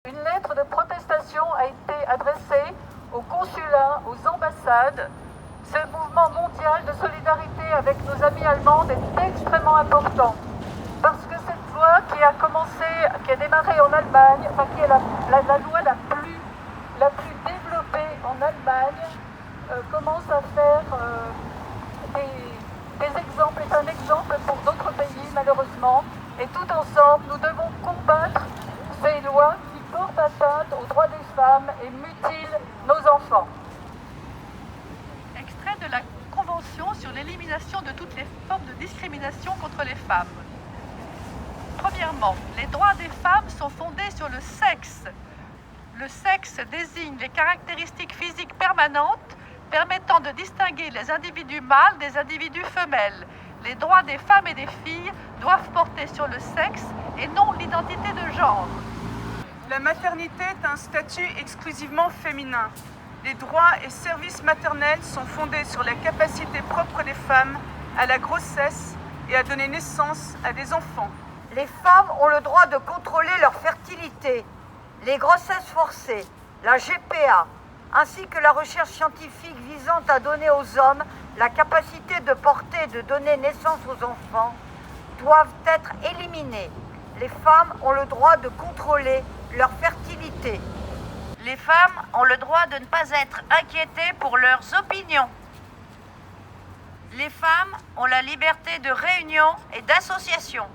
Une lettre de protestation a été adressée aux consulats, aux ambassades. Ce mouvement mondial de solidarité avec nos amis allemands est extrêmement important parce que cette loi qui a démarré en Allemagne, qui est la loi la plus développée en Allemagne, commence à faire des exemples, est un exemple pour d'autres pays malheureusement. Et tout ensemble, nous devons combattre ces lois qui portent atteinte aux droits des femmes et mutilent nos enfants. Extrait de la Convention sur l'élimination de toutes les formes de discrimination contre les femmes. Premièrement, les droits des femmes sont fondés sur le sexe. Le sexe désigne les caractéristiques physiques permanentes permettant de distinguer les individus mâles des individus femelles. Les droits des femmes et des filles doivent porter sur le sexe et non l'identité de genre. La maternité est un statut exclusivement féminin. Les droits et services maternels sont fondés sur la capacité propre des femmes à la grossesse et à donner naissance à des enfants. Les femmes ont le droit de contrôler leur fertilité, les grossesses forcées, la GPA, ainsi que la recherche scientifique visant à donner aux hommes la capacité de porter et de donner naissance aux enfants, doivent être éliminées. Les femmes ont le droit de contrôler leur fertilité. Les femmes ont le droit de ne pas être inquiétées pour leurs opinions. Les femmes ont la liberté de réunion et d'association.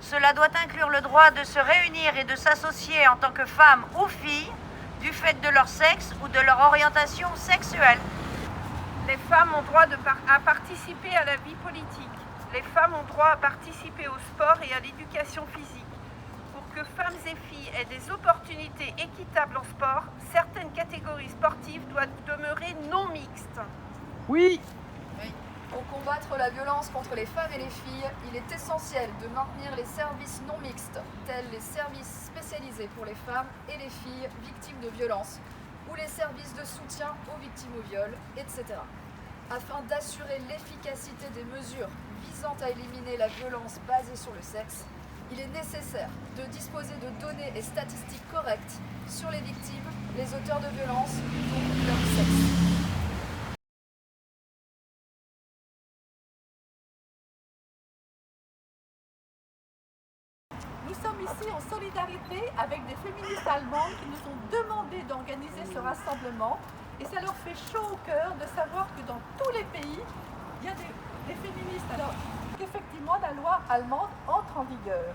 Cela doit inclure le droit de se réunir et de s'associer en tant que femme ou fille, du fait de leur sexe ou de leur orientation sexuelle. Les femmes ont droit à participer à la vie politique. Les femmes ont droit à participer au sport et à l'éducation physique. Pour que femmes et filles aient des opportunités équitables en sport, certaines catégories sportives doivent demeurer non mixtes. Oui. Pour combattre la violence contre les femmes et les filles, il est essentiel de maintenir les services non mixtes, tels les services spécialisés pour les femmes et les filles victimes de violences, ou les services de soutien aux victimes au viol, etc. Afin d'assurer l'efficacité des mesures visant à éliminer la violence basée sur le sexe, il est nécessaire de disposer de données et statistiques correctes sur les victimes, les auteurs de violences ou leur sexe. Nous sommes ici en solidarité avec des féministes allemandes qui nous ont demandé d'organiser ce rassemblement et ça leur fait chaud au cœur de savoir que dans tous les pays, il y a des féministes. Alors qu'effectivement la loi allemande entre en vigueur.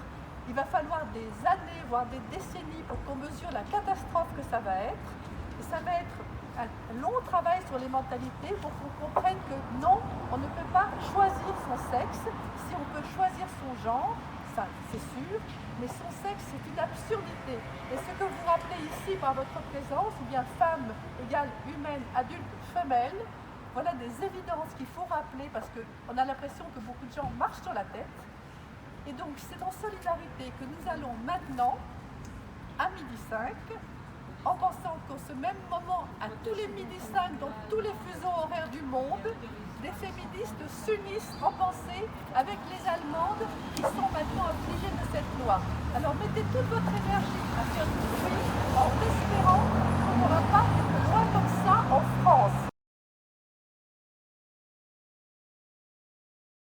Il va falloir des années, voire des décennies pour qu'on mesure la catastrophe que ça va être. Et ça va être un long travail sur les mentalités pour qu'on comprenne que non, on ne peut pas choisir son sexe. Si on peut choisir son genre, ça c'est sûr, mais son sexe c'est une absurdité. Et ce que vous rappelez ici par votre présence, ou bien femme égale humaine, adulte, femelle, voilà des évidences qu'il faut rappeler parce qu'on a l'impression que beaucoup de gens marchent sur la tête. Et donc c'est en solidarité que nous allons maintenant, à 12h05, en pensant qu'en ce même moment, à tous les 12h05, dans tous les fuseaux horaires du monde, des féministes s'unissent en pensée avec les Allemandes qui sont maintenant affligées de cette loi. Alors mettez toute votre énergie à faire du bruit en espérant qu'on n'aura pas une loi comme ça en